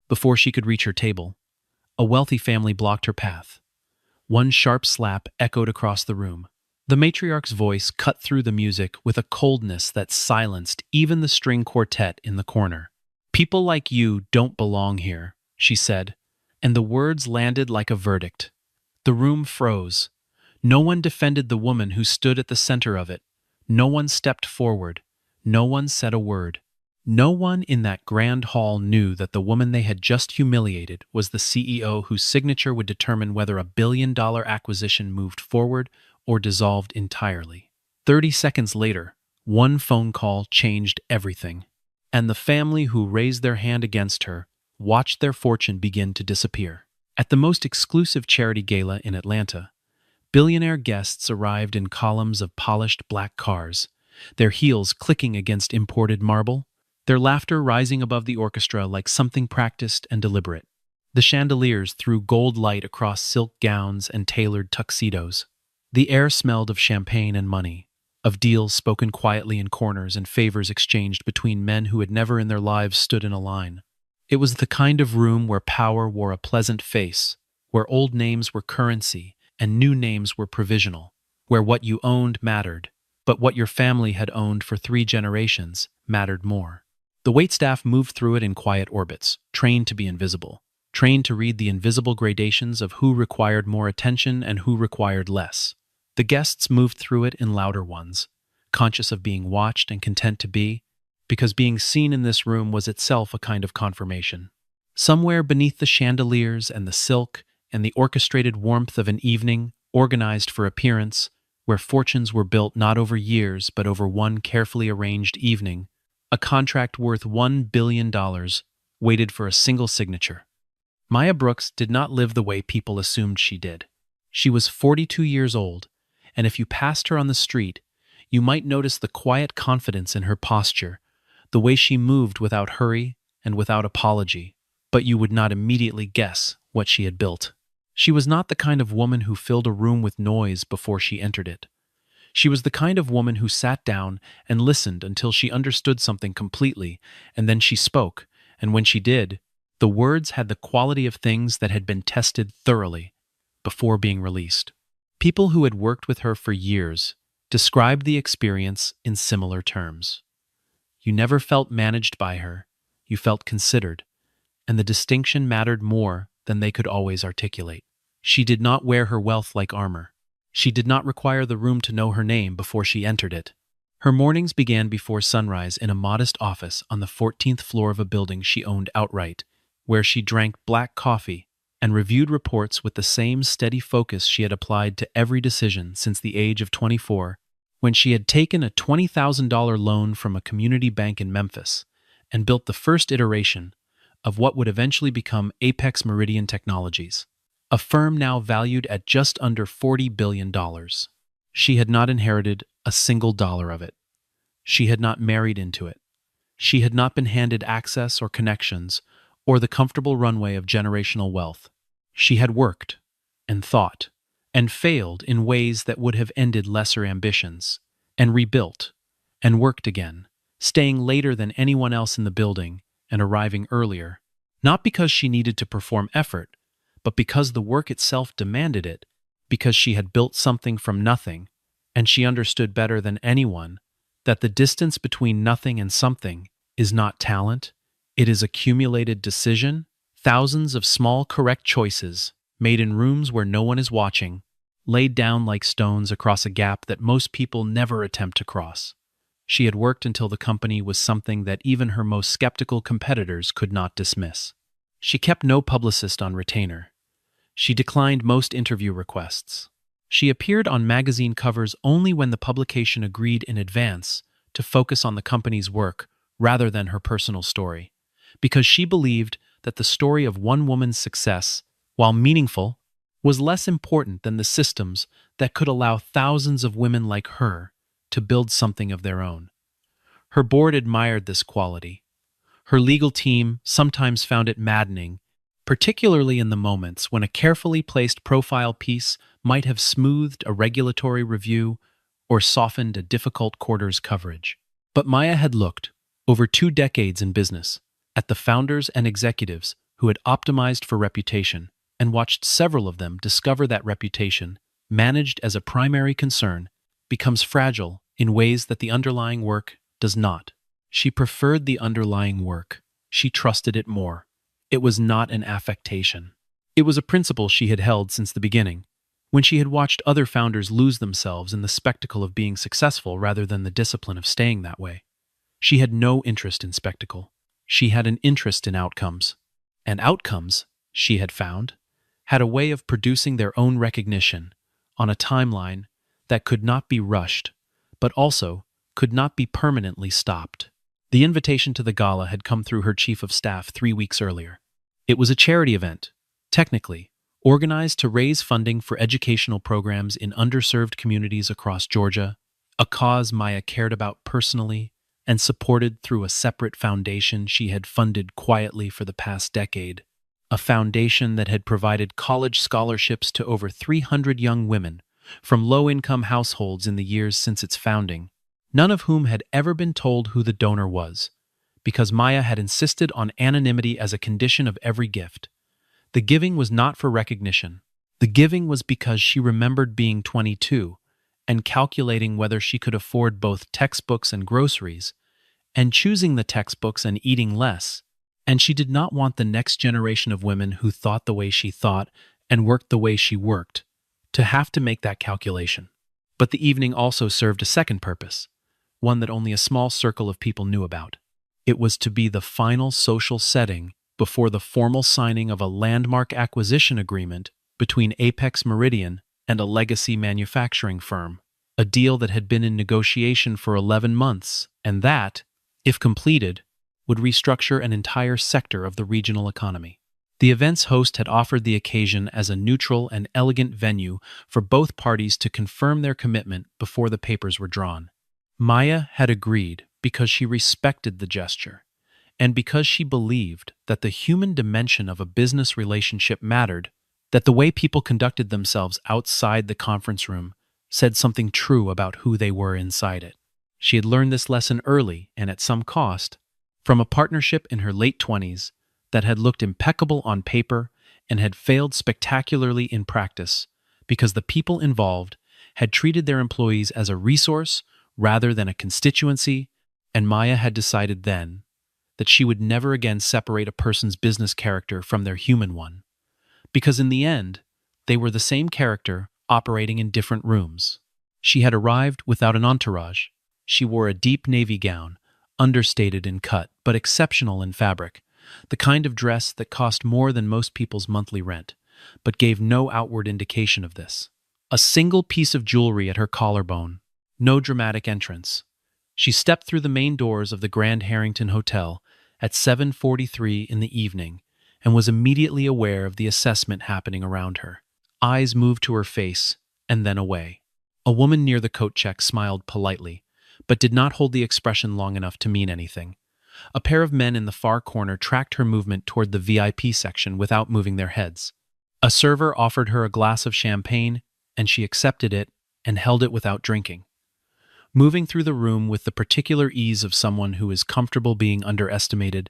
Before she could reach her table, a wealthy family blocked her path. One sharp slap echoed across the room. The matriarch's voice cut through the music with a coldness that silenced even the string quartet in the corner. "People like you don't belong here," she said, and the words landed like a verdict. The room froze. No one defended the woman who stood at the center of it. No one stepped forward. No one said a word. No one in that grand hall knew that the woman they had just humiliated was the CEO whose signature would determine whether a billion-dollar acquisition moved forward or dissolved entirely. 30 seconds later, one phone call changed everything, and the family who raised their hand against her watched their fortune begin to disappear. At the most exclusive charity gala in Atlanta, billionaire guests arrived in columns of polished black cars, their heels clicking against imported marble, their laughter rising above the orchestra like something practiced and deliberate. The chandeliers threw gold light across silk gowns and tailored tuxedos. The air smelled of champagne and money, of deals spoken quietly in corners and favors exchanged between men who had never in their lives stood in a line. It was the kind of room where power wore a pleasant face, where old names were currency and new names were provisional, where what you owned mattered, but what your family had owned for 3 generations mattered more. The waitstaff moved through it in quiet orbits, trained to be invisible, trained to read the invisible gradations of who required more attention and who required less. The guests moved through it in louder ones, conscious of being watched and content to be, because being seen in this room was itself a kind of confirmation. Somewhere beneath the chandeliers and the silk and the orchestrated warmth of an evening organized for appearance, where fortunes were built not over years but over one carefully arranged evening, a contract worth $1 billion waited for a single signature. Maya Brooks did not live the way people assumed she did. She was 42 years old, and if you passed her on the street, you might notice the quiet confidence in her posture, the way she moved without hurry and without apology, but you would not immediately guess what she had built. She was not the kind of woman who filled a room with noise before she entered it. She was the kind of woman who sat down and listened until she understood something completely, and then she spoke, and when she did, the words had the quality of things that had been tested thoroughly before being released. People who had worked with her for years described the experience in similar terms. You never felt managed by her, you felt considered, and the distinction mattered more than they could always articulate. She did not wear her wealth like armor. She did not require the room to know her name before she entered it. Her mornings began before sunrise in a modest office on the 14th floor of a building she owned outright, where she drank black coffee and reviewed reports with the same steady focus she had applied to every decision since the age of 24, when she had taken a $20,000 loan from a community bank in Memphis and built the first iteration of what would eventually become Apex Meridian Technologies, a firm now valued at just under $40 billion. She had not inherited a single dollar of it. She had not married into it. She had not been handed access or connections or the comfortable runway of generational wealth. She had worked and thought and failed in ways that would have ended lesser ambitions, and rebuilt and worked again, staying later than anyone else in the building and arriving earlier, not because she needed to perform effort, but because the work itself demanded it, because she had built something from nothing, and she understood better than anyone that the distance between nothing and something is not talent, it is accumulated decision, thousands of small correct choices made in rooms where no one is watching, laid down like stones across a gap that most people never attempt to cross. She had worked until the company was something that even her most skeptical competitors could not dismiss. She kept no publicist on retainer. She declined most interview requests. She appeared on magazine covers only when the publication agreed in advance to focus on the company's work rather than her personal story, because she believed that the story of one woman's success, while meaningful, was less important than the systems that could allow thousands of women like her to build something of their own. Her board admired this quality. Her legal team sometimes found it maddening, particularly in the moments when a carefully placed profile piece might have smoothed a regulatory review or softened a difficult quarter's coverage. But Maya had looked, over 2 decades in business, at the founders and executives who had optimized for reputation and watched several of them discover that reputation, managed as a primary concern, becomes fragile in ways that the underlying work does not. She preferred the underlying work. She trusted it more. It was not an affectation. It was a principle she had held since the beginning, when she had watched other founders lose themselves in the spectacle of being successful rather than the discipline of staying that way. She had no interest in spectacle. She had an interest in outcomes. And outcomes, she had found, had a way of producing their own recognition on a timeline that could not be rushed, but also could not be permanently stopped. The invitation to the gala had come through her chief of staff 3 weeks earlier. It was a charity event, technically, organized to raise funding for educational programs in underserved communities across Georgia, a cause Maya cared about personally and supported through a separate foundation she had funded quietly for the past decade, a foundation that had provided college scholarships to over 300 young women from low-income households in the years since its founding, none of whom had ever been told who the donor was, because Maya had insisted on anonymity as a condition of every gift. The giving was not for recognition. The giving was because she remembered being 22 and calculating whether she could afford both textbooks and groceries, and choosing the textbooks and eating less, and she did not want the next generation of women who thought the way she thought and worked the way she worked to have to make that calculation. But the evening also served a second purpose, one that only a small circle of people knew about. It was to be the final social setting before the formal signing of a landmark acquisition agreement between Apex Meridian and a legacy manufacturing firm, a deal that had been in negotiation for 11 months and that, if completed, would restructure an entire sector of the regional economy. The event's host had offered the occasion as a neutral and elegant venue for both parties to confirm their commitment before the papers were drawn. Maya had agreed because she respected the gesture, and because she believed that the human dimension of a business relationship mattered, that the way people conducted themselves outside the conference room said something true about who they were inside it. She had learned this lesson early and at some cost from a partnership in her late 20s that had looked impeccable on paper and had failed spectacularly in practice because the people involved had treated their employees as a resource rather than a constituency, and Maya had decided then that she would never again separate a person's business character from their human one, because in the end, they were the same character operating in different rooms. She had arrived without an entourage. She wore a deep navy gown, understated in cut but exceptional in fabric, the kind of dress that cost more than most people's monthly rent, but gave no outward indication of this. A single piece of jewelry at her collarbone, no dramatic entrance. She stepped through the main doors of the Grand Harrington Hotel at 7:43 in the evening and was immediately aware of the assessment happening around her. Eyes moved to her face and then away. A woman near the coat check smiled politely, but did not hold the expression long enough to mean anything. A pair of men in the far corner tracked her movement toward the VIP section without moving their heads. A server offered her a glass of champagne, and she accepted it and held it without drinking. Moving through the room with the particular ease of someone who is comfortable being underestimated,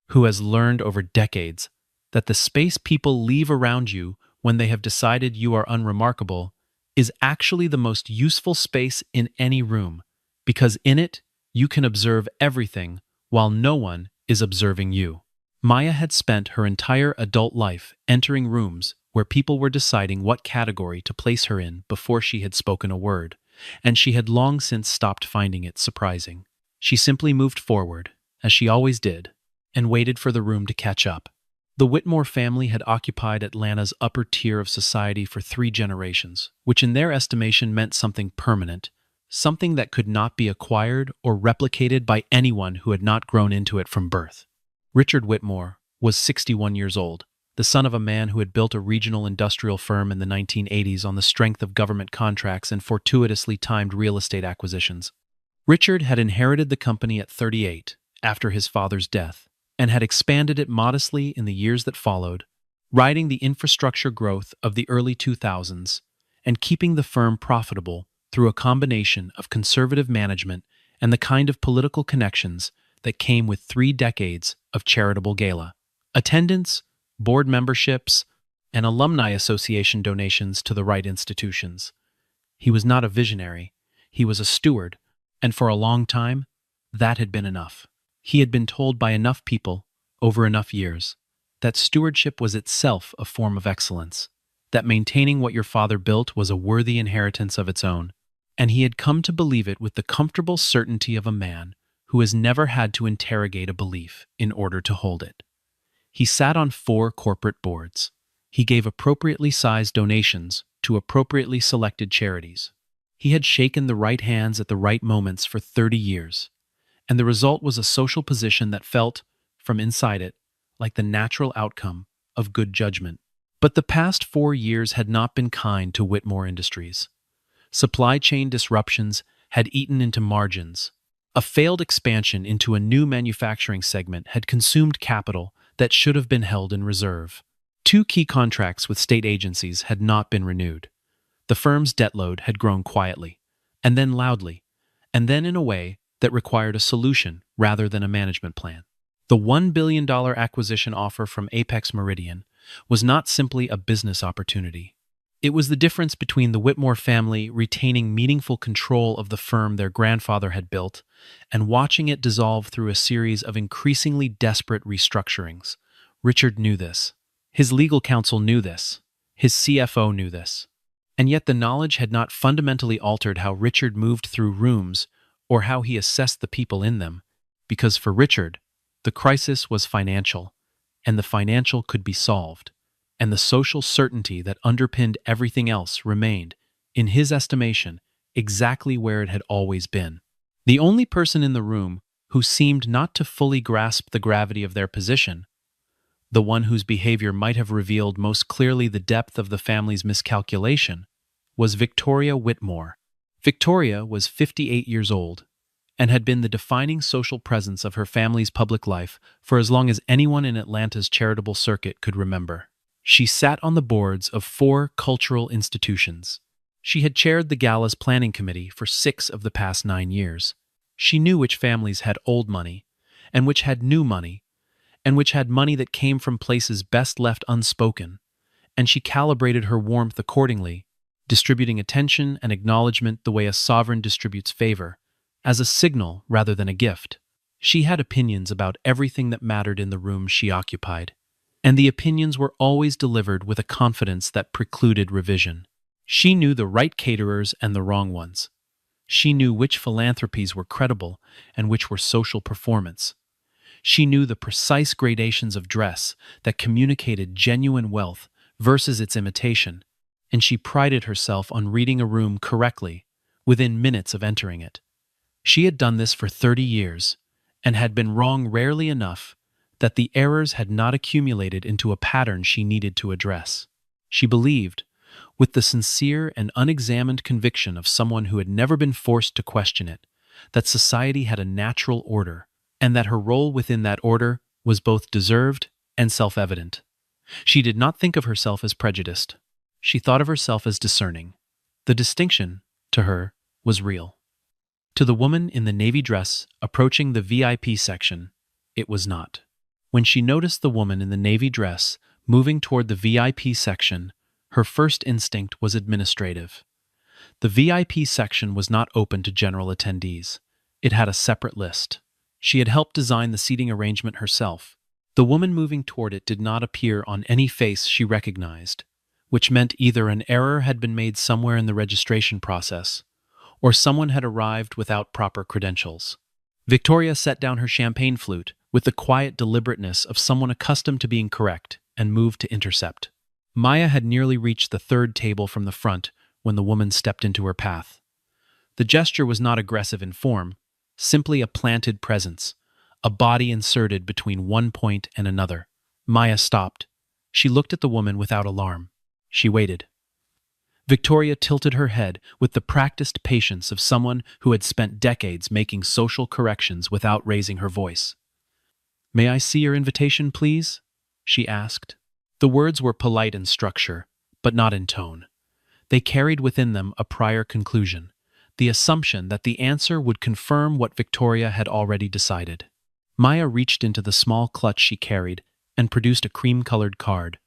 who has learned over decades that the space people leave around you when they have decided you are unremarkable is actually the most useful space in any room, because in it you can observe everything while no one is observing you. Maya had spent her entire adult life entering rooms where people were deciding what category to place her in before she had spoken a word, and she had long since stopped finding it surprising. She simply moved forward, as she always did, and waited for the room to catch up. The Whitmore family had occupied Atlanta's upper tier of society for 3 generations, which in their estimation meant something permanent, something that could not be acquired or replicated by anyone who had not grown into it from birth. Richard Whitmore was 61 years old, the son of a man who had built a regional industrial firm in the 1980s on the strength of government contracts and fortuitously timed real estate acquisitions. Richard had inherited the company at 38 after his father's death and had expanded it modestly in the years that followed, riding the infrastructure growth of the early 2000s and keeping the firm profitable through a combination of conservative management and the kind of political connections that came with 3 decades of charitable gala attendance, board memberships, and alumni association donations to the right institutions. He was not a visionary, he was a steward, and for a long time, that had been enough. He had been told by enough people, over enough years, that stewardship was itself a form of excellence, that maintaining what your father built was a worthy inheritance of its own, and he had come to believe it with the comfortable certainty of a man who has never had to interrogate a belief in order to hold it. He sat on 4 corporate boards. He gave appropriately sized donations to appropriately selected charities. He had shaken the right hands at the right moments for 30 years, and the result was a social position that felt, from inside it, like the natural outcome of good judgment. But the past 4 years had not been kind to Whitmore Industries. Supply chain disruptions had eaten into margins. A failed expansion into a new manufacturing segment had consumed capital that should have been held in reserve. 2 key contracts with state agencies had not been renewed. The firm's debt load had grown quietly, and then loudly, and then in a way that required a solution rather than a management plan. The $1 billion acquisition offer from Apex Meridian was not simply a business opportunity. It was the difference between the Whitmore family retaining meaningful control of the firm their grandfather had built and watching it dissolve through a series of increasingly desperate restructurings. Richard knew this. His legal counsel knew this. His CFO knew this. And yet the knowledge had not fundamentally altered how Richard moved through rooms or how he assessed the people in them, because for Richard, the crisis was financial, and the financial could be solved, and the social certainty that underpinned everything else remained, in his estimation, exactly where it had always been. The only person in the room who seemed not to fully grasp the gravity of their position, the one whose behavior might have revealed most clearly the depth of the family's miscalculation, was Victoria Whitmore. Victoria was 58 years old and had been the defining social presence of her family's public life for as long as anyone in Atlanta's charitable circuit could remember. She sat on the boards of 4 cultural institutions. She had chaired the Gala's planning committee for 6 of the past 9 years. She knew which families had old money, and which had new money, and which had money that came from places best left unspoken, and she calibrated her warmth accordingly, distributing attention and acknowledgement the way a sovereign distributes favor, as a signal rather than a gift. She had opinions about everything that mattered in the room she occupied, and the opinions were always delivered with a confidence that precluded revision. She knew the right caterers and the wrong ones. She knew which philanthropies were credible and which were social performance. She knew the precise gradations of dress that communicated genuine wealth versus its imitation, and she prided herself on reading a room correctly within minutes of entering it. She had done this for 30 years and had been wrong rarely enough that the errors had not accumulated into a pattern she needed to address. She believed, with the sincere and unexamined conviction of someone who had never been forced to question it, that society had a natural order, and that her role within that order was both deserved and self-evident. She did not think of herself as prejudiced. She thought of herself as discerning. The distinction, to her, was real. To the woman in the navy dress approaching the VIP section, it was not. When she noticed the woman in the navy dress moving toward the VIP section, her first instinct was administrative. The VIP section was not open to general attendees. It had a separate list. She had helped design the seating arrangement herself. The woman moving toward it did not appear on any face she recognized, which meant either an error had been made somewhere in the registration process, or someone had arrived without proper credentials. Victoria set down her champagne flute with the quiet deliberateness of someone accustomed to being correct and moved to intercept. Maya had nearly reached the 3rd table from the front when the woman stepped into her path. The gesture was not aggressive in form, simply a planted presence, a body inserted between one point and another. Maya stopped. She looked at the woman without alarm. She waited. Victoria tilted her head with the practiced patience of someone who had spent decades making social corrections without raising her voice. "May I see your invitation, please?" she asked. The words were polite in structure, but not in tone. They carried within them a prior conclusion, the assumption that the answer would confirm what Victoria had already decided. Maya reached into the small clutch she carried and produced a cream-colored card.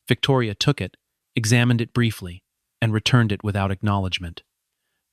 Victoria took it, examined it briefly, and returned it without acknowledgement.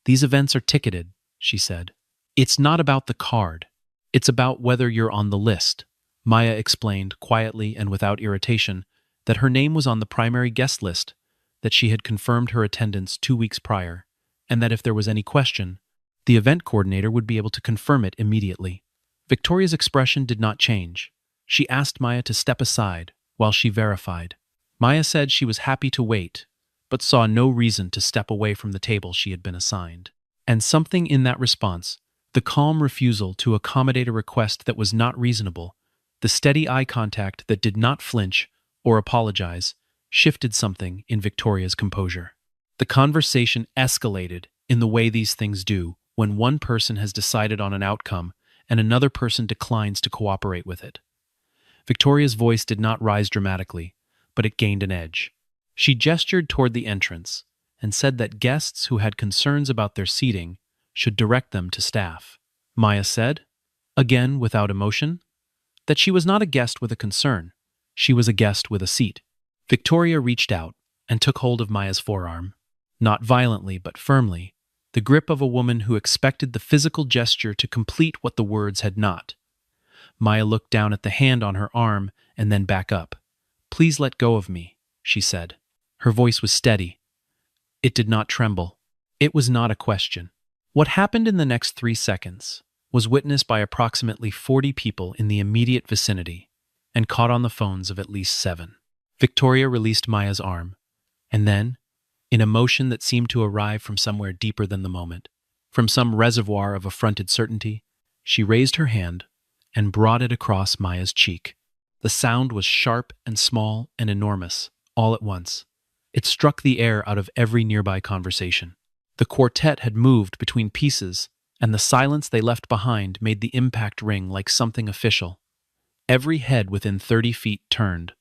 "These events are ticketed," she said. "It's not about the card. It's about whether you're on the list." Maya explained, quietly and without irritation, that her name was on the primary guest list, that she had confirmed her attendance 2 weeks prior, and that if there was any question, the event coordinator would be able to confirm it immediately. Victoria's expression did not change. She asked Maya to step aside while she verified. Maya said she was happy to wait, but saw no reason to step away from the table she had been assigned. And something in that response, the calm refusal to accommodate a request that was not reasonable, the steady eye contact that did not flinch or apologize, shifted something in Victoria's composure. The conversation escalated in the way these things do when one person has decided on an outcome and another person declines to cooperate with it. Victoria's voice did not rise dramatically, but it gained an edge. She gestured toward the entrance and said that guests who had concerns about their seating should direct them to staff. Maya said, again without emotion, that she was not a guest with a concern. She was a guest with a seat. Victoria reached out and took hold of Maya's forearm, not violently but firmly, the grip of a woman who expected the physical gesture to complete what the words had not. Maya looked down at the hand on her arm and then back up. "Please let go of me," she said. Her voice was steady. It did not tremble. It was not a question. What happened in the next 3 seconds was witnessed by approximately 40 people in the immediate vicinity and caught on the phones of at least 7. Victoria released Maya's arm, and then, in a motion that seemed to arrive from somewhere deeper than the moment, from some reservoir of affronted certainty, she raised her hand and brought it across Maya's cheek. The sound was sharp and small and enormous, all at once. It struck the air out of every nearby conversation. The quartet had moved between pieces, and the silence they left behind made the impact ring like something official. Every head within 30 feet turned.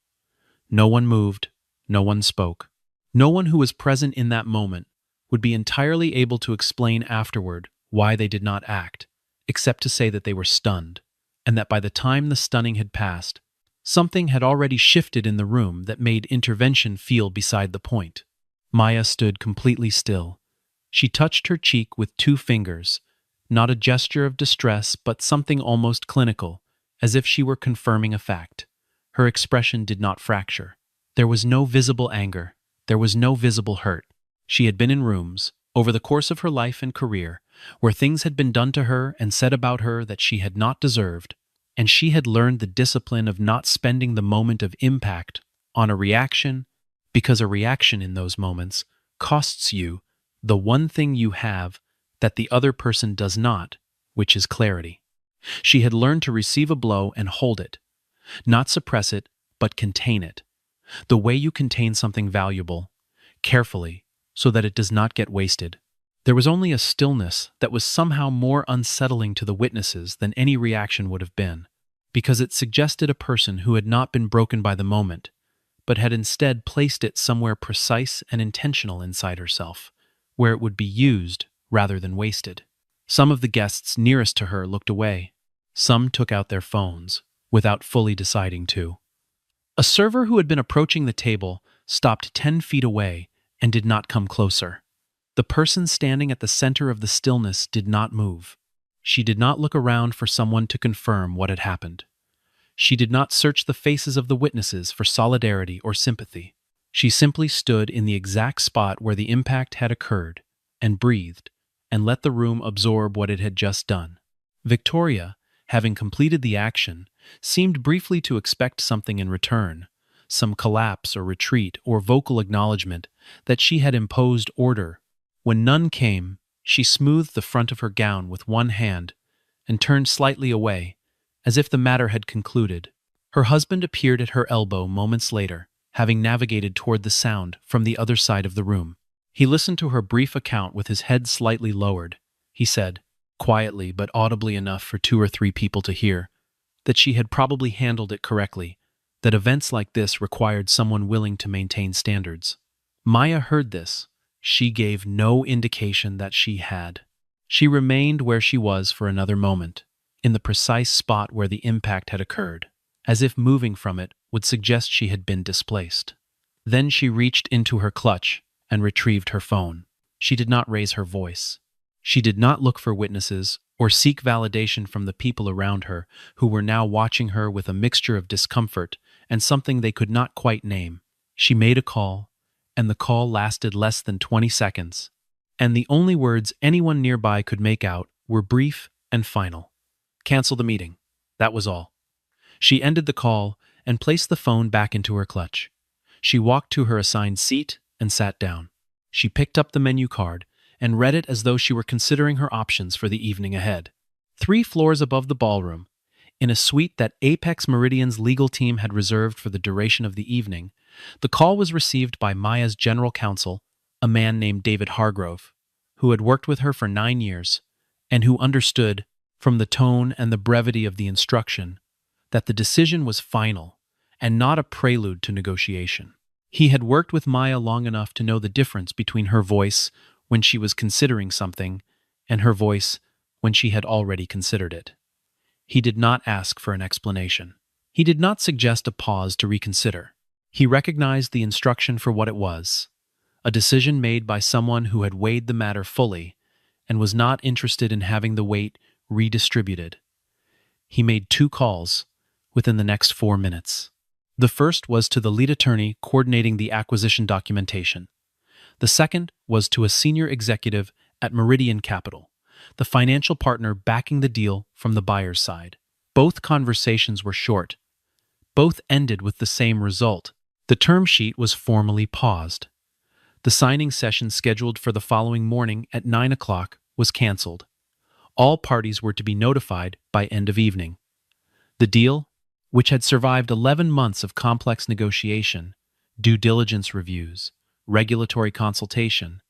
No one moved, no one spoke. No one who was present in that moment would be entirely able to explain afterward why they did not act, except to say that they were stunned, and that by the time the stunning had passed, something had already shifted in the room that made intervention feel beside the point. Maya stood completely still. She touched her cheek with 2 fingers, not a gesture of distress, but something almost clinical, as if she were confirming a fact. Her expression did not fracture. There was no visible anger. There was no visible hurt. She had been in rooms, over the course of her life and career, where things had been done to her and said about her that she had not deserved, and she had learned the discipline of not spending the moment of impact on a reaction, because a reaction in those moments costs you the one thing you have that the other person does not, which is clarity. She had learned to receive a blow and hold it, not suppress it, but contain it. The way you contain something valuable, carefully, so that it does not get wasted. There was only a stillness that was somehow more unsettling to the witnesses than any reaction would have been, because it suggested a person who had not been broken by the moment, but had instead placed it somewhere precise and intentional inside herself, where it would be used rather than wasted. Some of the guests nearest to her looked away. Some took out their phones, without fully deciding to. A server who had been approaching the table stopped 10 feet away and did not come closer. The person standing at the center of the stillness did not move. She did not look around for someone to confirm what had happened. She did not search the faces of the witnesses for solidarity or sympathy. She simply stood in the exact spot where the impact had occurred and breathed and let the room absorb what it had just done. Victoria, having completed the action, seemed briefly to expect something in return, some collapse or retreat or vocal acknowledgement that she had imposed order. When none came, she smoothed the front of her gown with one hand and turned slightly away, as if the matter had concluded. Her husband appeared at her elbow moments later, having navigated toward the sound from the other side of the room. He listened to her brief account with his head slightly lowered. He said, quietly but audibly enough for 2 or 3 people to hear, that she had probably handled it correctly, that events like this required someone willing to maintain standards. Maya heard this. She gave no indication that she had. She remained where she was for another moment, in the precise spot where the impact had occurred, as if moving from it would suggest she had been displaced. Then she reached into her clutch and retrieved her phone. She did not raise her voice. She did not look for witnesses or seek validation from the people around her who were now watching her with a mixture of discomfort and something they could not quite name. She made a call, and the call lasted less than 20 seconds. And the only words anyone nearby could make out were brief and final. "Cancel the meeting." That was all. She ended the call and placed the phone back into her clutch. She walked to her assigned seat and sat down. She picked up the menu card and read it as though she were considering her options for the evening ahead. 3 floors above the ballroom, in a suite that Apex Meridian's legal team had reserved for the duration of the evening, the call was received by Maya's general counsel, a man named David Hargrove, who had worked with her for 9 years, and who understood, from the tone and the brevity of the instruction, that the decision was final and not a prelude to negotiation. He had worked with Maya long enough to know the difference between her voice when she was considering something and her voice when she had already considered it. He did not ask for an explanation. He did not suggest a pause to reconsider. He recognized the instruction for what it was, a decision made by someone who had weighed the matter fully and was not interested in having the weight redistributed. He made 2 calls within the next 4 minutes. The first was to the lead attorney coordinating the acquisition documentation. The second was to a senior executive at Meridian Capital, the financial partner backing the deal from the buyer's side. Both conversations were short. Both ended with the same result. The term sheet was formally paused. The signing session scheduled for the following morning at 9 o'clock was canceled. All parties were to be notified by end of evening. The deal, which had survived 11 months of complex negotiation, due diligence reviews, regulatory consultation,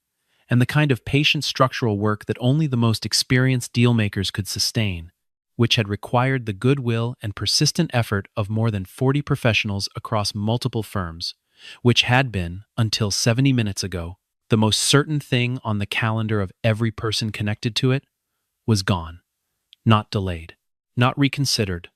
and the kind of patient structural work that only the most experienced dealmakers could sustain, which had required the goodwill and persistent effort of more than 40 professionals across multiple firms, which had been, until 70 minutes ago, the most certain thing on the calendar of every person connected to it, was gone. Not delayed. Not reconsidered.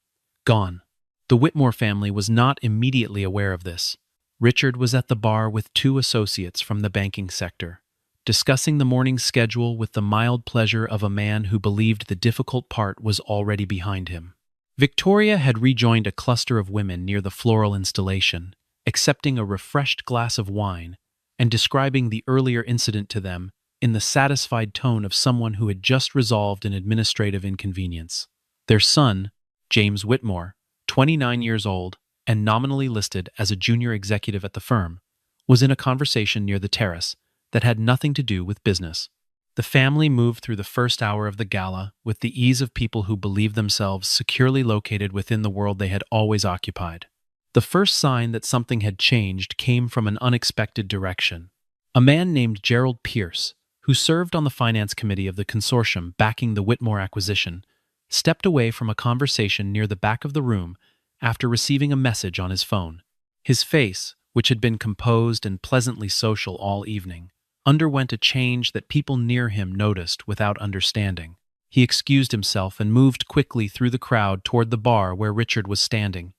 Gone. The Whitmore family was not immediately aware of this. Richard was at the bar with 2 associates from the banking sector, discussing the morning's schedule with the mild pleasure of a man who believed the difficult part was already behind him. Victoria had rejoined a cluster of women near the floral installation, accepting a refreshed glass of wine and describing the earlier incident to them in the satisfied tone of someone who had just resolved an administrative inconvenience. Their son, James Whitmore, 29 years old and nominally listed as a junior executive at the firm, was in a conversation near the terrace that had nothing to do with business. The family moved through the first hour of the gala with the ease of people who believed themselves securely located within the world they had always occupied. The first sign that something had changed came from an unexpected direction. A man named Gerald Pierce, who served on the finance committee of the consortium backing the Whitmore acquisition, stepped away from a conversation near the back of the room after receiving a message on his phone. His face, which had been composed and pleasantly social all evening, underwent a change that people near him noticed without understanding. He excused himself and moved quickly through the crowd toward the bar where Richard was standing.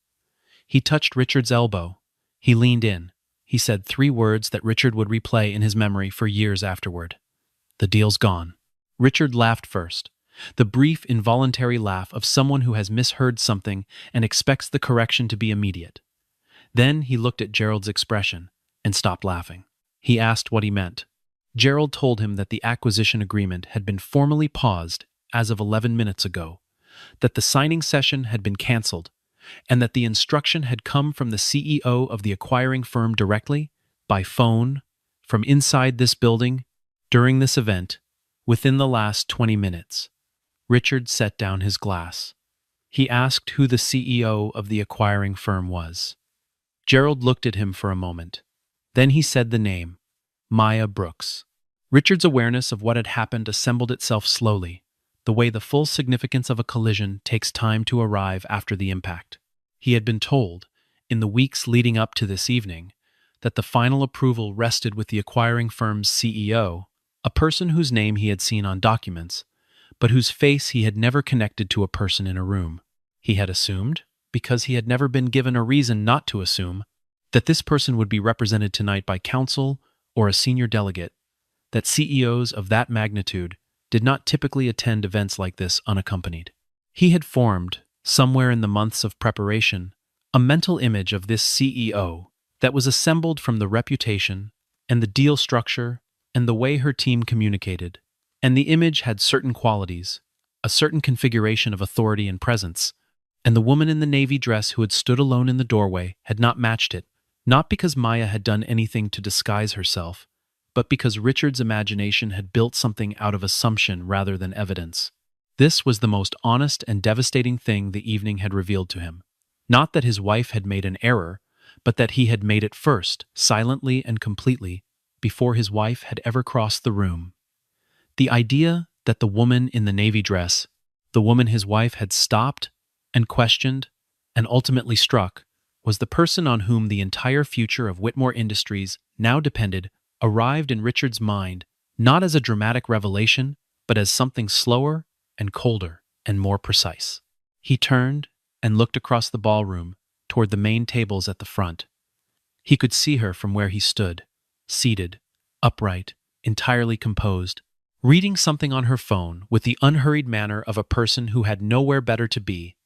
He touched Richard's elbow. He leaned in. He said 3 words that Richard would replay in his memory for years afterward. "The deal's gone." Richard laughed first, the brief, involuntary laugh of someone who has misheard something and expects the correction to be immediate. Then he looked at Gerald's expression and stopped laughing. He asked what he meant. Gerald told him that the acquisition agreement had been formally paused as of 11 minutes ago, that the signing session had been canceled, and that the instruction had come from the CEO of the acquiring firm directly, by phone, from inside this building, during this event, within the last 20 minutes. Richard set down his glass. He asked who the CEO of the acquiring firm was. Gerald looked at him for a moment. Then he said the name, Maya Brooks. Richard's awareness of what had happened assembled itself slowly, the way the full significance of a collision takes time to arrive after the impact. He had been told, in the weeks leading up to this evening, that the final approval rested with the acquiring firm's CEO, a person whose name he had seen on documents, but whose face he had never connected to a person in a room. He had assumed, because he had never been given a reason not to assume, that this person would be represented tonight by counsel or a senior delegate, that CEOs of that magnitude did not typically attend events like this unaccompanied. He had formed, somewhere in the months of preparation, a mental image of this CEO that was assembled from the reputation and the deal structure and the way her team communicated, and the image had certain qualities, a certain configuration of authority and presence, and the woman in the navy dress who had stood alone in the doorway had not matched it, not because Maya had done anything to disguise herself, but because Richard's imagination had built something out of assumption rather than evidence. This was the most honest and devastating thing the evening had revealed to him. Not that his wife had made an error, but that he had made it first, silently and completely, before his wife had ever crossed the room. The idea that the woman in the navy dress, the woman his wife had stopped and questioned and ultimately struck, was the person on whom the entire future of Whitmore Industries now depended, arrived in Richard's mind not as a dramatic revelation, but as something slower and colder and more precise. He turned and looked across the ballroom toward the main tables at the front. He could see her from where he stood, seated, upright, entirely composed, reading something on her phone with the unhurried manner of a person who had nowhere better to be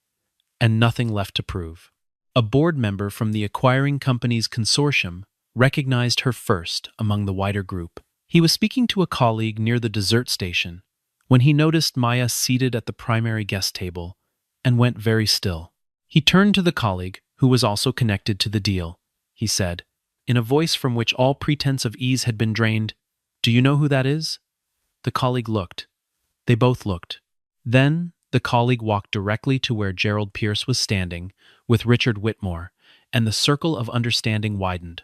and nothing left to prove. A board member from the acquiring company's consortium recognized her first among the wider group. He was speaking to a colleague near the dessert station when he noticed Maya seated at the primary guest table and went very still. He turned to the colleague, who was also connected to the deal. He said, in a voice from which all pretense of ease had been drained, "Do you know who that is?" The colleague looked. They both looked. Then the colleague walked directly to where Gerald Pierce was standing with Richard Whitmore, and the circle of understanding widened.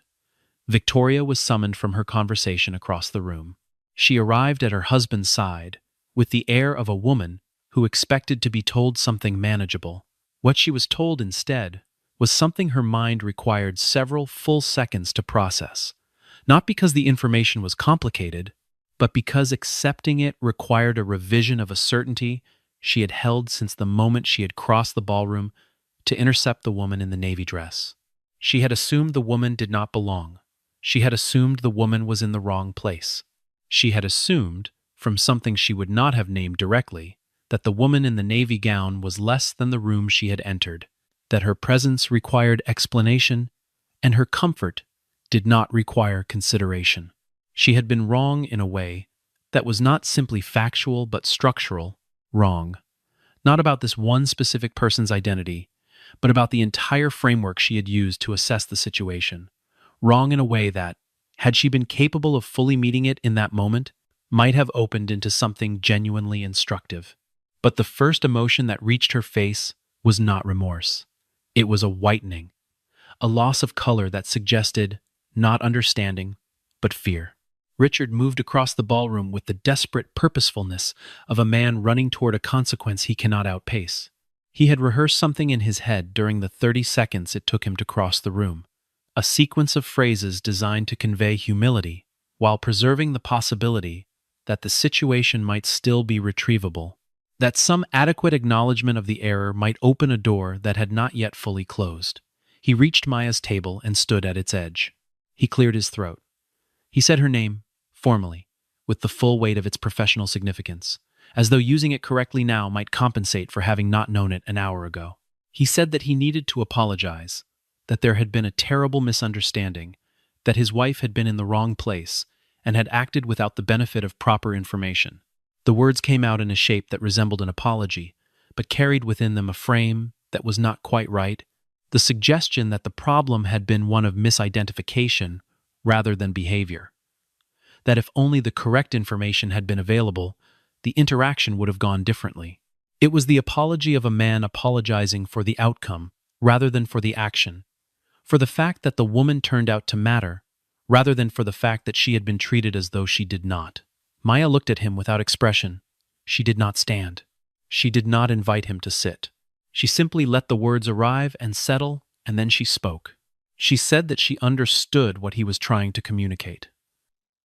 Victoria was summoned from her conversation across the room. She arrived at her husband's side with the air of a woman who expected to be told something manageable. What she was told instead was something her mind required several full seconds to process, not because the information was complicated, but because accepting it required a revision of a certainty she had held since the moment she had crossed the ballroom to intercept the woman in the navy dress. She had assumed the woman did not belong. She had assumed the woman was in the wrong place. She had assumed, from something she would not have named directly, that the woman in the navy gown was less than the room she had entered, that her presence required explanation, and her comfort did not require consideration. She had been wrong in a way that was not simply factual but structural wrong, not about this one specific person's identity, but about the entire framework she had used to assess the situation. Wrong in a way that, had she been capable of fully meeting it in that moment, might have opened into something genuinely instructive. But the first emotion that reached her face was not remorse. It was a whitening, a loss of color that suggested not understanding, but fear. Richard moved across the ballroom with the desperate purposefulness of a man running toward a consequence he cannot outpace. He had rehearsed something in his head during the 30 seconds it took him to cross the room, a sequence of phrases designed to convey humility while preserving the possibility that the situation might still be retrievable, that some adequate acknowledgement of the error might open a door that had not yet fully closed. He reached Maya's table and stood at its edge. He cleared his throat. He said her name, formally, with the full weight of its professional significance, as though using it correctly now might compensate for having not known it an hour ago. He said that he needed to apologize, that there had been a terrible misunderstanding, that his wife had been in the wrong place and had acted without the benefit of proper information. The words came out in a shape that resembled an apology, but carried within them a frame that was not quite right, the suggestion that the problem had been one of misidentification rather than behavior. That if only the correct information had been available, the interaction would have gone differently. It was the apology of a man apologizing for the outcome rather than for the action, for the fact that the woman turned out to matter rather than for the fact that she had been treated as though she did not. Maya looked at him without expression. She did not stand. She did not invite him to sit. She simply let the words arrive and settle, and then she spoke. She said that she understood what he was trying to communicate.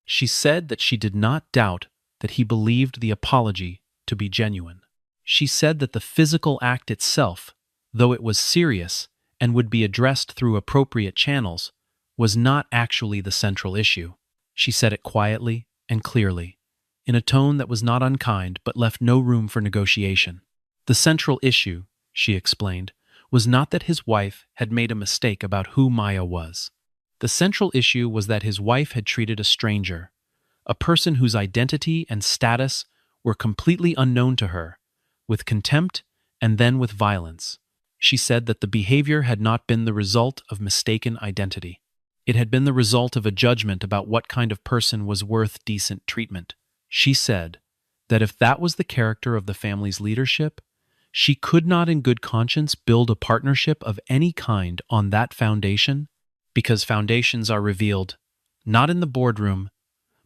She said that she did not doubt that he believed the apology to be genuine. She said that the physical act itself, though it was serious and would be addressed through appropriate channels, was not actually the central issue. She said it quietly and clearly, in a tone that was not unkind but left no room for negotiation. The central issue, she explained, was not that his wife had made a mistake about who Maya was. The central issue was that his wife had treated a stranger, a person whose identity and status were completely unknown to her, with contempt and then with violence. She said that the behavior had not been the result of mistaken identity. It had been the result of a judgment about what kind of person was worth decent treatment. She said that if that was the character of the family's leadership, she could not in good conscience build a partnership of any kind on that foundation, because foundations are revealed not in the boardroom,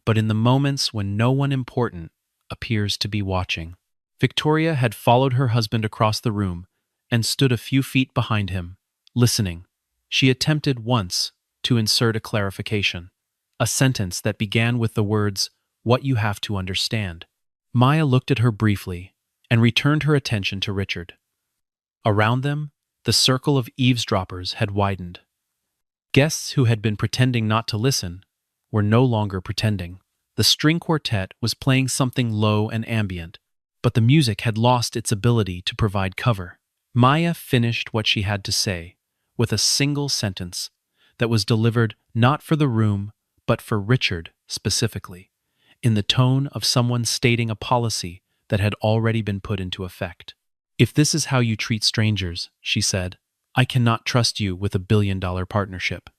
but in the moments when no one important appears to be watching. Victoria had followed her husband across the room and stood a few feet behind him, listening. She attempted once to insert a clarification, a sentence that began with the words, "What you have to understand." Maya looked at her briefly and returned her attention to Richard. Around them, the circle of eavesdroppers had widened. Guests who had been pretending not to listen were no longer pretending. The string quartet was playing something low and ambient, but the music had lost its ability to provide cover. Maya finished what she had to say with a single sentence that was delivered not for the room, but for Richard specifically, in the tone of someone stating a policy that had already been put into effect. "If this is how you treat strangers," she said, "I cannot trust you with a billion-dollar partnership."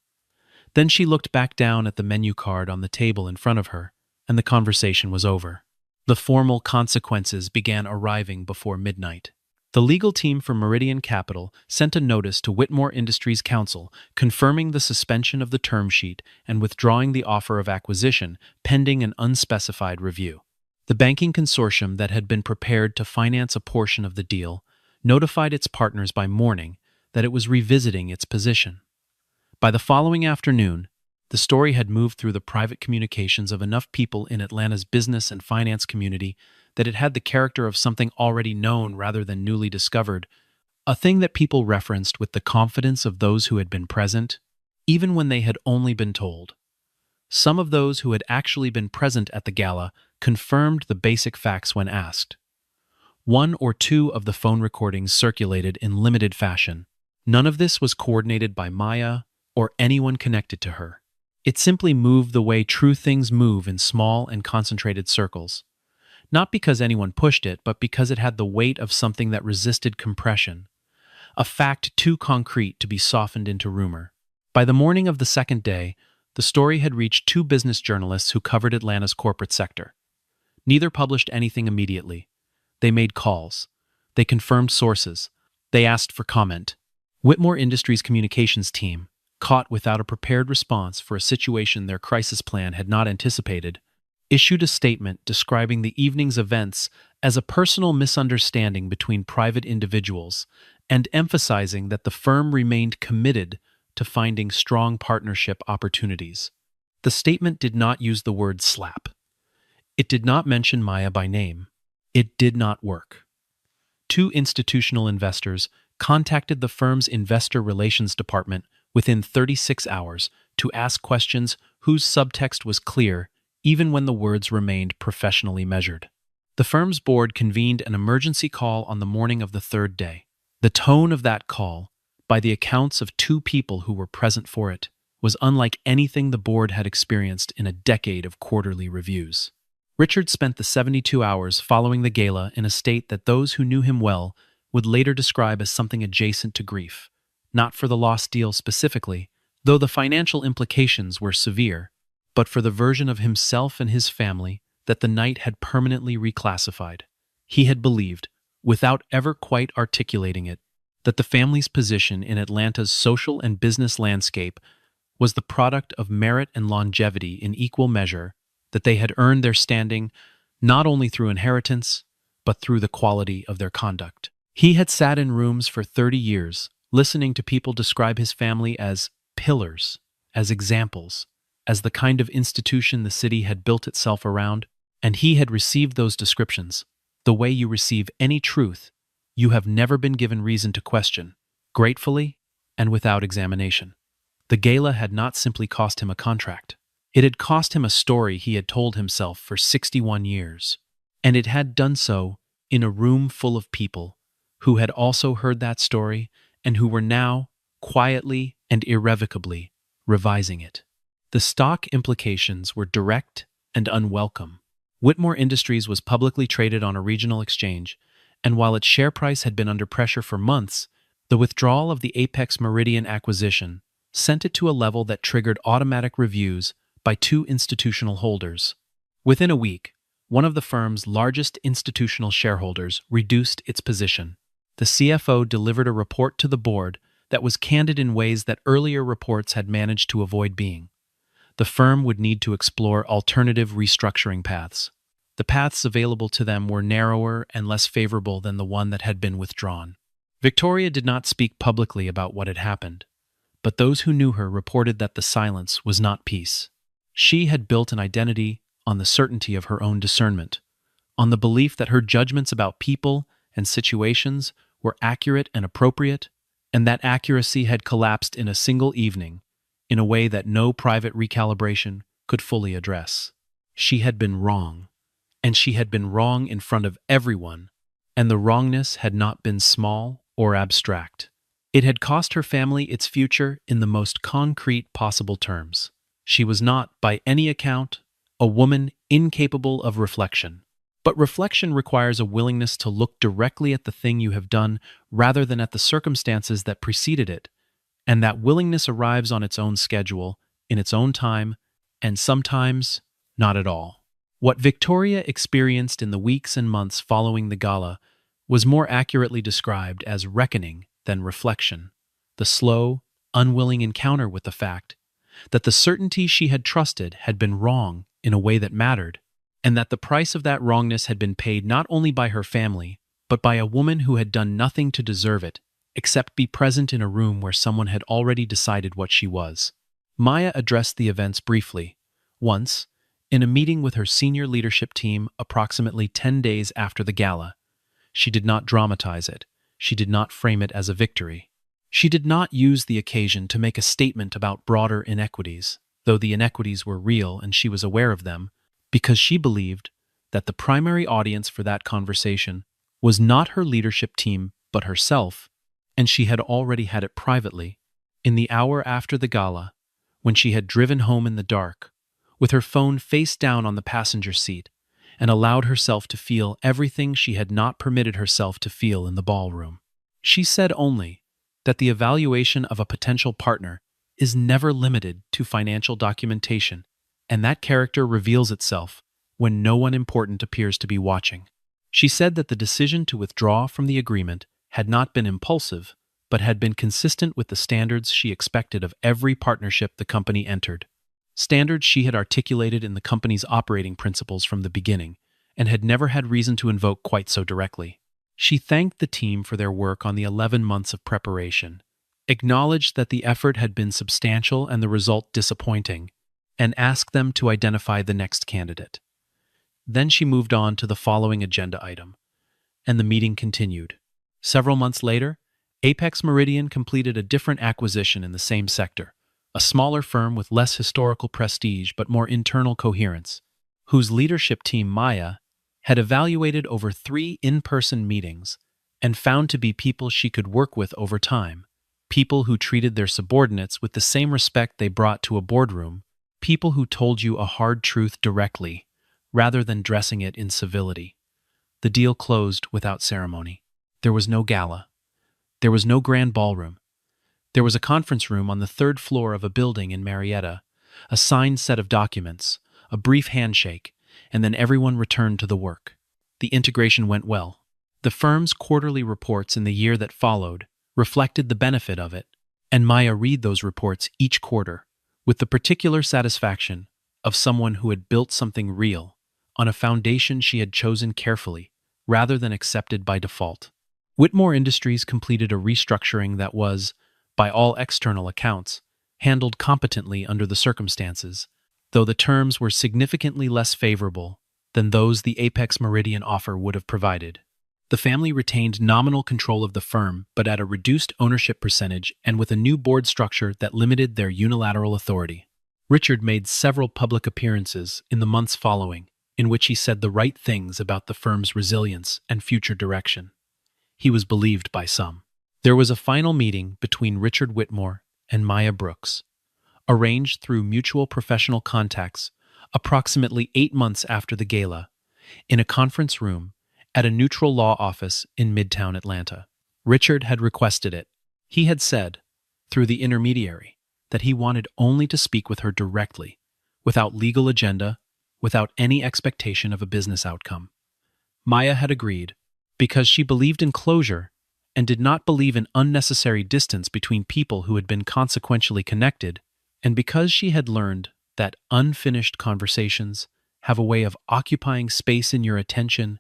Then she looked back down at the menu card on the table in front of her, and the conversation was over. The formal consequences began arriving before midnight. The legal team for Meridian Capital sent a notice to Whitmore Industries Counsel confirming the suspension of the term sheet and withdrawing the offer of acquisition pending an unspecified review. The banking consortium that had been prepared to finance a portion of the deal notified its partners by morning that it was revisiting its position. By the following afternoon, the story had moved through the private communications of enough people in Atlanta's business and finance community that it had the character of something already known rather than newly discovered, a thing that people referenced with the confidence of those who had been present, even when they had only been told. Some of those who had actually been present at the gala confirmed the basic facts when asked. One or two of the phone recordings circulated in limited fashion. None of this was coordinated by Maya or anyone connected to her. It simply moved the way true things move in small and concentrated circles. Not because anyone pushed it, but because it had the weight of something that resisted compression, a fact too concrete to be softened into rumor. By the morning of the second day, the story had reached two business journalists who covered Atlanta's corporate sector. Neither published anything immediately. They made calls. They confirmed sources. They asked for comment. Whitmore Industries' communications team, caught without a prepared response for a situation their crisis plan had not anticipated, issued a statement describing the evening's events as a personal misunderstanding between private individuals and emphasizing that the firm remained committed to finding strong partnership opportunities. The statement did not use the word slap. It did not mention Maya by name. It did not work. Two institutional investors contacted the firm's investor relations department within 36 hours to ask questions whose subtext was clear even when the words remained professionally measured. The firm's board convened an emergency call on the morning of the third day. The tone of that call, by the accounts of two people who were present for it, was unlike anything the board had experienced in a decade of quarterly reviews. Richard spent the 72 hours following the gala in a state that those who knew him well would later describe as something adjacent to grief, not for the lost deal specifically, though the financial implications were severe, but for the version of himself and his family that the night had permanently reclassified. He had believed, without ever quite articulating it, that the family's position in Atlanta's social and business landscape was the product of merit and longevity in equal measure, that they had earned their standing not only through inheritance, but through the quality of their conduct. He had sat in rooms for 30 years, listening to people describe his family as pillars, as examples, as the kind of institution the city had built itself around, and he had received those descriptions, the way you receive any truth you have never been given reason to question, gratefully and without examination. The gala had not simply cost him a contract. It had cost him a story he had told himself for 61 years. And it had done so in a room full of people who had also heard that story and who were now, quietly and irrevocably, revising it. The stock implications were direct and unwelcome. Whitmore Industries was publicly traded on a regional exchange, and while its share price had been under pressure for months, the withdrawal of the Apex Meridian acquisition sent it to a level that triggered automatic reviews by two institutional holders. Within a week, one of the firm's largest institutional shareholders reduced its position. The CFO delivered a report to the board that was candid in ways that earlier reports had managed to avoid being. The firm would need to explore alternative restructuring paths. The paths available to them were narrower and less favorable than the one that had been withdrawn. Victoria did not speak publicly about what had happened, but those who knew her reported that the silence was not peace. She had built an identity on the certainty of her own discernment, on the belief that her judgments about people and situations were accurate and appropriate, and that accuracy had collapsed in a single evening in a way that no private recalibration could fully address. She had been wrong, and she had been wrong in front of everyone, and the wrongness had not been small or abstract. It had cost her family its future in the most concrete possible terms. She was not, by any account, a woman incapable of reflection. But reflection requires a willingness to look directly at the thing you have done rather than at the circumstances that preceded it, and that willingness arrives on its own schedule, in its own time, and sometimes not at all. What Victoria experienced in the weeks and months following the gala was more accurately described as reckoning than reflection, the slow, unwilling encounter with the fact that the certainty she had trusted had been wrong in a way that mattered, and that the price of that wrongness had been paid not only by her family, but by a woman who had done nothing to deserve it, except be present in a room where someone had already decided what she was. Maya addressed the events briefly. Once, in a meeting with her senior leadership team approximately 10 days after the gala, she did not dramatize it. She did not frame it as a victory. She did not use the occasion to make a statement about broader inequities, though the inequities were real and she was aware of them, because she believed that the primary audience for that conversation was not her leadership team but herself, and she had already had it privately, in the hour after the gala, when she had driven home in the dark, with her phone face down on the passenger seat, and allowed herself to feel everything she had not permitted herself to feel in the ballroom. She said only that the evaluation of a potential partner is never limited to financial documentation, and that character reveals itself when no one important appears to be watching. She said that the decision to withdraw from the agreement had not been impulsive, but had been consistent with the standards she expected of every partnership the company entered. Standards she had articulated in the company's operating principles from the beginning, and had never had reason to invoke quite so directly. She thanked the team for their work on the 11 months of preparation, acknowledged that the effort had been substantial and the result disappointing, and asked them to identify the next candidate. Then she moved on to the following agenda item, and the meeting continued. Several months later, Apex Meridian completed a different acquisition in the same sector, a smaller firm with less historical prestige but more internal coherence, whose leadership team, Maya, had evaluated over 3 in-person meetings and found to be people she could work with over time, people who treated their subordinates with the same respect they brought to a boardroom, people who told you a hard truth directly, rather than dressing it in civility. The deal closed without ceremony. There was no gala. There was no grand ballroom. There was a conference room on the 3rd floor of a building in Marietta, a signed set of documents, a brief handshake, and then everyone returned to the work. The integration went well. The firm's quarterly reports in the year that followed reflected the benefit of it, and Maya read those reports each quarter with the particular satisfaction of someone who had built something real on a foundation she had chosen carefully rather than accepted by default. Whitmore Industries completed a restructuring that was, by all external accounts, handled competently under the circumstances, though the terms were significantly less favorable than those the Apex Meridian offer would have provided. The family retained nominal control of the firm, but at a reduced ownership percentage and with a new board structure that limited their unilateral authority. Richard made several public appearances in the months following, in which he said the right things about the firm's resilience and future direction. He was believed by some. There was a final meeting between Richard Whitmore and Maya Brooks, arranged through mutual professional contacts approximately 8 months after the gala, in a conference room at a neutral law office in Midtown Atlanta. Richard had requested it. He had said, through the intermediary, that he wanted only to speak with her directly, without legal agenda, without any expectation of a business outcome. Maya had agreed, because she believed in closure and did not believe in unnecessary distance between people who had been consequentially connected, and because she had learned that unfinished conversations have a way of occupying space in your attention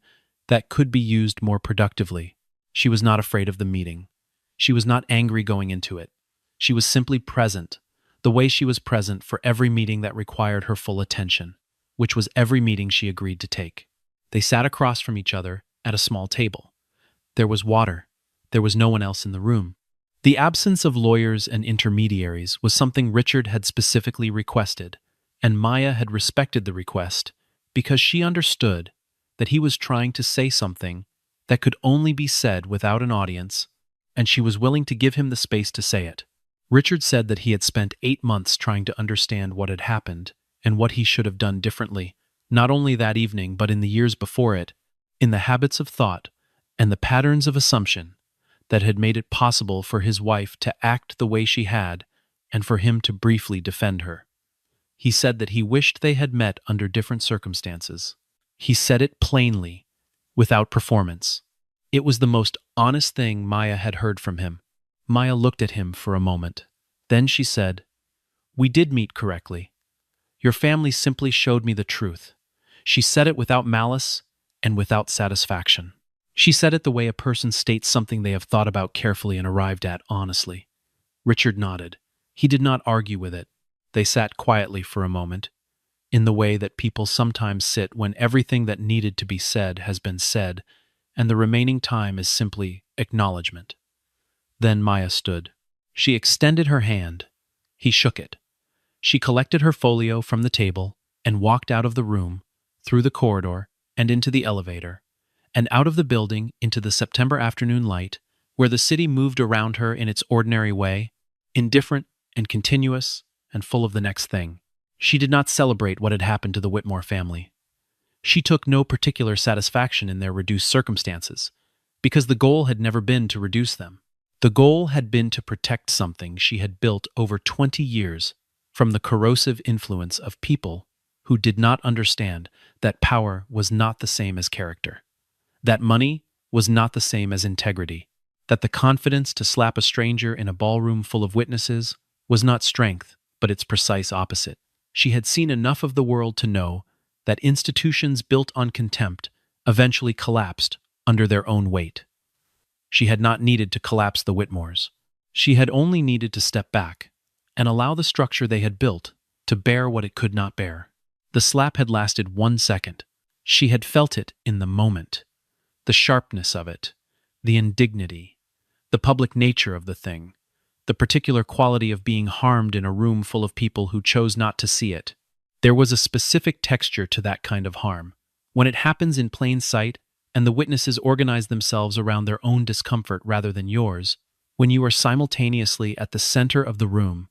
that could be used more productively. She was not afraid of the meeting. She was not angry going into it. She was simply present, the way she was present for every meeting that required her full attention, which was every meeting she agreed to take. They sat across from each other at a small table. There was water. There was no one else in the room. The absence of lawyers and intermediaries was something Richard had specifically requested, and Maya had respected the request because she understood that he was trying to say something that could only be said without an audience, and she was willing to give him the space to say it. Richard said that he had spent 8 months trying to understand what had happened and what he should have done differently, not only that evening but in the years before it, in the habits of thought and the patterns of assumption that had made it possible for his wife to act the way she had and for him to briefly defend her. He said that he wished they had met under different circumstances. He said it plainly, without performance. It was the most honest thing Maya had heard from him. Maya looked at him for a moment. Then she said, "We did meet correctly. Your family simply showed me the truth." She said it without malice and without satisfaction. She said it the way a person states something they have thought about carefully and arrived at honestly. Richard nodded. He did not argue with it. They sat quietly for a moment, in the way that people sometimes sit when everything that needed to be said has been said, and the remaining time is simply acknowledgement. Then Maya stood. She extended her hand. He shook it. She collected her folio from the table and walked out of the room, through the corridor, and into the elevator, and out of the building into the September afternoon light, where the city moved around her in its ordinary way, indifferent and continuous and full of the next thing. She did not celebrate what had happened to the Whitmore family. She took no particular satisfaction in their reduced circumstances, because the goal had never been to reduce them. The goal had been to protect something she had built over 20 years from the corrosive influence of people who did not understand that power was not the same as character, that money was not the same as integrity, that the confidence to slap a stranger in a ballroom full of witnesses was not strength, but its precise opposite. She had seen enough of the world to know that institutions built on contempt eventually collapsed under their own weight. She had not needed to collapse the Whitmores. She had only needed to step back and allow the structure they had built to bear what it could not bear. The slap had lasted 1 second. She had felt it in the moment. The sharpness of it, the indignity, the public nature of the thing, the particular quality of being harmed in a room full of people who chose not to see it. There was a specific texture to that kind of harm. When it happens in plain sight and the witnesses organize themselves around their own discomfort rather than yours, when you are simultaneously at the center of the room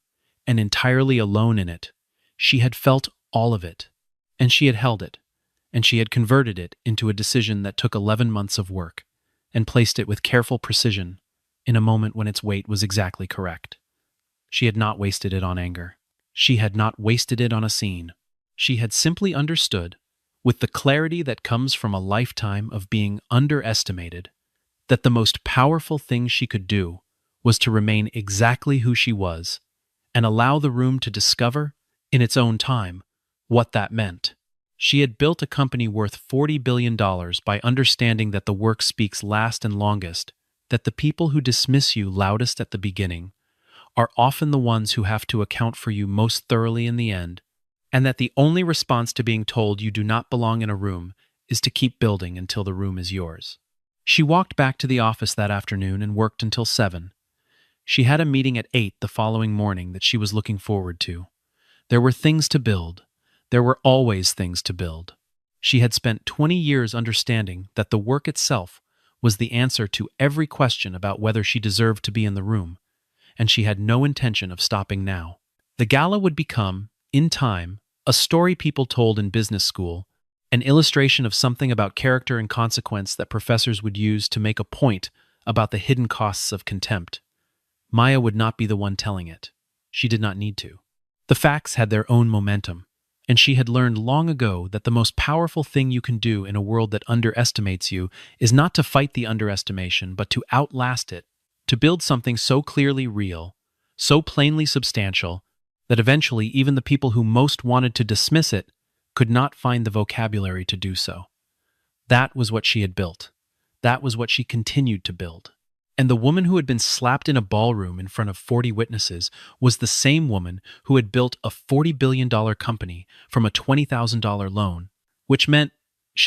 and entirely alone in it, she had felt all of it, and she had held it, and she had converted it into a decision that took 11 months of work, and placed it with careful precision in a moment when its weight was exactly correct. She had not wasted it on anger. She had not wasted it on a scene. She had simply understood, with the clarity that comes from a lifetime of being underestimated, that the most powerful thing she could do was to remain exactly who she was and allow the room to discover, in its own time, what that meant. She had built a company worth $40 billion by understanding that the work speaks last and longest, that the people who dismiss you loudest at the beginning are often the ones who have to account for you most thoroughly in the end, and that the only response to being told you do not belong in a room is to keep building until the room is yours. She walked back to the office that afternoon and worked until 7. She had a meeting at 8 the following morning that she was looking forward to. There were things to build. There were always things to build. She had spent 20 years understanding that the work itself was the answer to every question about whether she deserved to be in the room, and she had no intention of stopping now. The gala would become, in time, a story people told in business school, an illustration of something about character and consequence that professors would use to make a point about the hidden costs of contempt. Maya would not be the one telling it. She did not need to. The facts had their own momentum, and she had learned long ago that the most powerful thing you can do in a world that underestimates you is not to fight the underestimation, but to outlast it, to build something so clearly real, so plainly substantial, that eventually even the people who most wanted to dismiss it could not find the vocabulary to do so. That was what she had built. That was what she continued to build. And the woman who had been slapped in a ballroom in front of 40 witnesses was the same woman who had built a $40 billion company from a $20,000 loan, which meant